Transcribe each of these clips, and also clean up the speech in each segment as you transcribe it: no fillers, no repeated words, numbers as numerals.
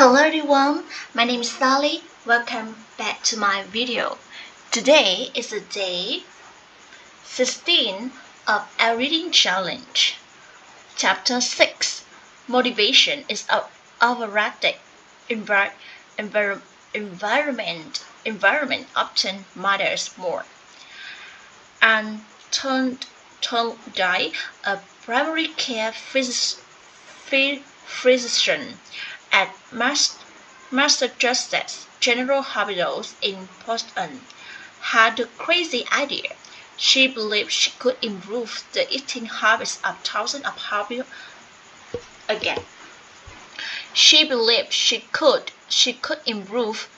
Hello everyone, my name is Sally. Welcome back to my video. Today is the day 16 of our reading challenge. Chapter 6. Motivation is overrated. Environment often matters more. And Thorndike, a primary care physician at Massachusetts General Hospitals in Boston, had the crazy idea. She believed she could improve the eating habits of thousands of again. She believed she could improve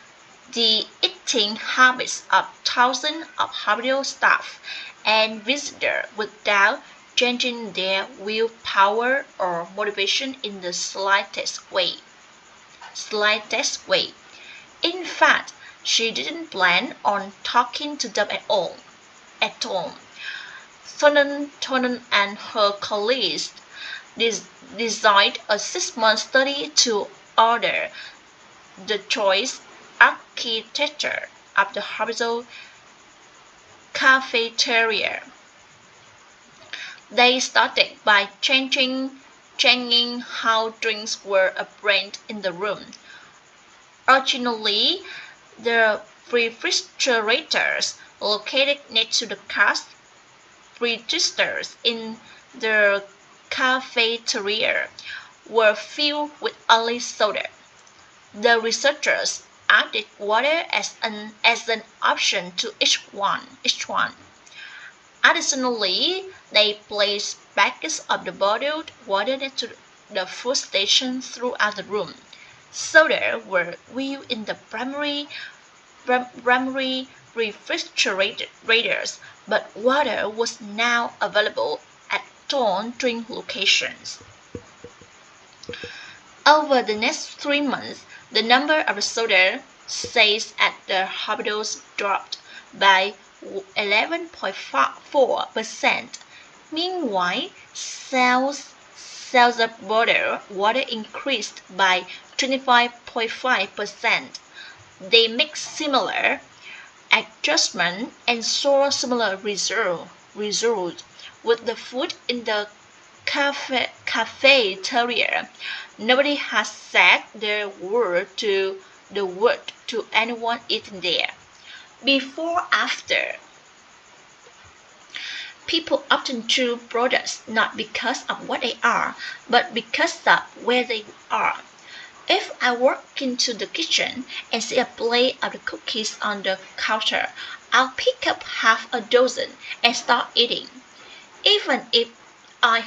the eating habits of thousands of hospital staff and visitors without changing their willpower or motivation in the slightest way. In fact, she didn't plan on talking to them at all. Thornton and her colleagues designed a 6-month study to order the choice architecture of the hospital cafeteria. They started by changing how drinks were arranged in the room. Originally, the refrigerators located next to the cash registers in the cafeteria were filled with only soda. The researchers added water as an option to each one. Additionally, they placed packets of the bottled water next to the food station throughout the room. Soda were used in the primary refrigerators, but water was now available at all drink locations. Over the next 3 months, the number of soda sales at the hospitals dropped by 11.4%. Meanwhile, sales of bottled water increased by 25.5%. They made similar adjustments and saw similar results with the food in the cafeteria. Nobody has said the word to anyone eating there. Before, after. People often choose products not because of what they are, but because of where they are. If I walk into the kitchen and see a plate of the cookies on the counter, I'll pick up half a dozen and start eating, even if I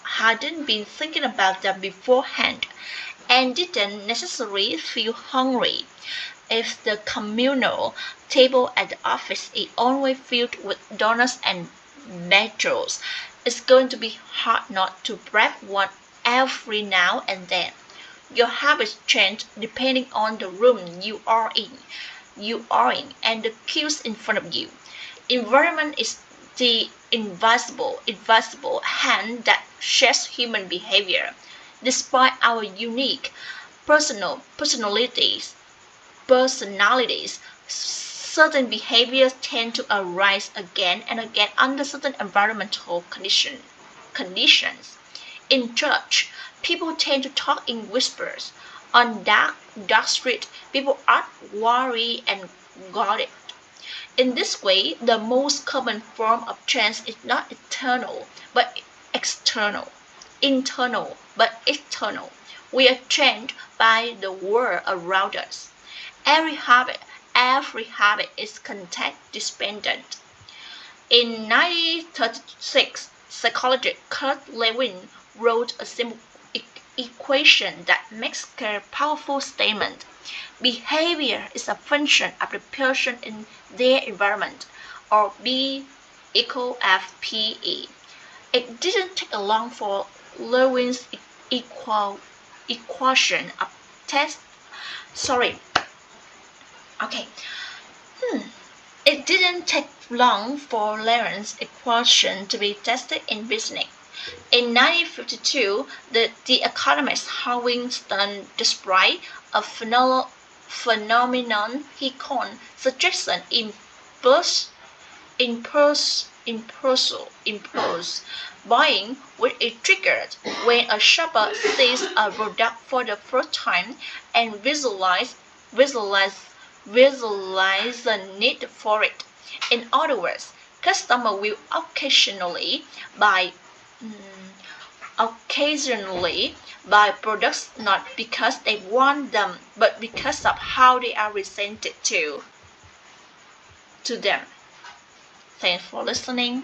hadn't been thinking about them beforehand and didn't necessarily feel hungry. If the communal table at the office is always filled with donuts and nachos, it's going to be hard not to grab one every now and then. Your habits change depending on the room you are in and the cues in front of you. Environment is the invisible hand that shapes human behavior. Despite our unique personalities, certain behaviors tend to arise again and again under certain environmental conditions. In church, people tend to talk in whispers. On dark streets, people act worried and guarded. In this way, the most common form of change is not internal but external. Internal but external. We are changed by the world around us. Every habit is context dependent. In 1936, psychologist Kurt Lewin wrote a simple equation that makes a powerful statement. Behavior is a function of the person in their environment, or B equal FPE. It didn't take long for Lewin's equation of test. It didn't take long for Lewin's equation to be tested in business. In 1952, the economist Howard Stern described a phenomenon he called suggestion impulse buying, which is triggered when a shopper sees a product for the first time and visualize the need for it. In other words, customers will occasionally buy products not because they want them, but because of how they are presented to them. Thanks for listening.